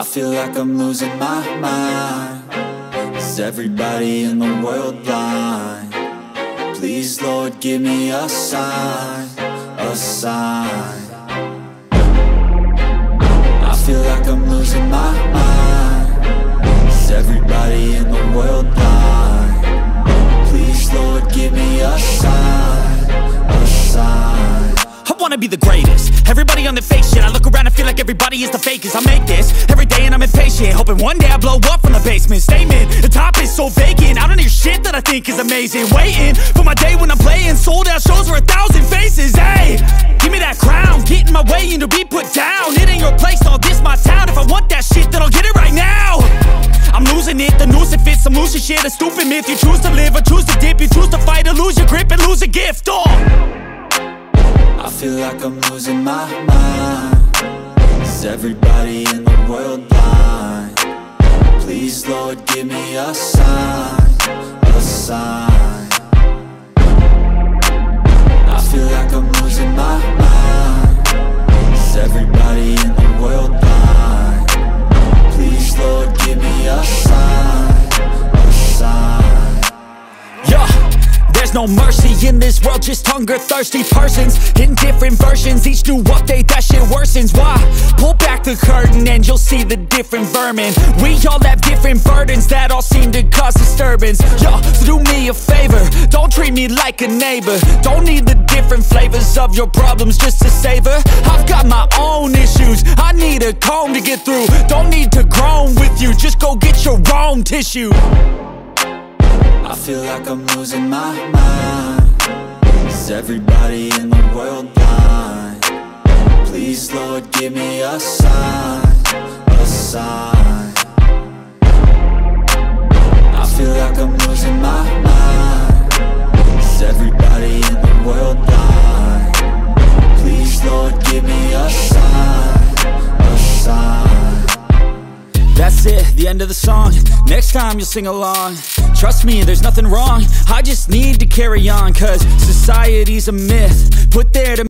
feel like I'm losing my mind. Is everybody in the world blind? Please, Lord, give me a sign, a sign. I feel like I'm losing my mind. Is everybody in the world blind? Please, Lord, give me a sign, a sign. I wanna be the greatest. Everybody on the fake shit. I look around and feel like everybody is the fakest. I make this every day and I'm impatient, hoping one day I blow up from the basement. Statement, the top is so vacant. I don't hear shit that I think is amazing. Waiting for my day when I'm playing sold out shows for 1,000 faces. Hey, give me that crown, get in my way and to be put down. It ain't your place, no, this my town. If I want that shit, then I'll get it right now. I'm losing it, the noose it fits, some losing shit. A stupid myth, you choose to live or choose to dip. You choose to fight or lose your grip and lose a gift. I feel like I'm losing my mind. Is everybody in the world blind? Please, Lord, give me a sign, a sign. I feel like I'm losing my mind. Is everybody in the world blind? Please, Lord, give me a sign, a sign. Yeah. There's no mercy in this world, just hunger-thirsty persons in different versions. Each new update, that shit worsens. Why? Pull back the curtain and you'll see the different vermin. We all have different burdens that all seem to cause disturbance. Yo, so do me a favor, don't treat me like a neighbor. Don't need the different flavors of your problems just to savor. I've got my own issues, I need a comb to get through. Don't need to groan with you, just go get your own tissue. I feel like I'm losing my mind. Is everybody in the world blind? Please, Lord, give me a sign, a sign. I feel like I'm losing my mind. Is everybody in the world blind? Please, Lord, give me a sign, a sign. That's it, the end of the song. Next time you'll sing along. Trust me, there's nothing wrong. I just need to carry on, cause society's a myth put there to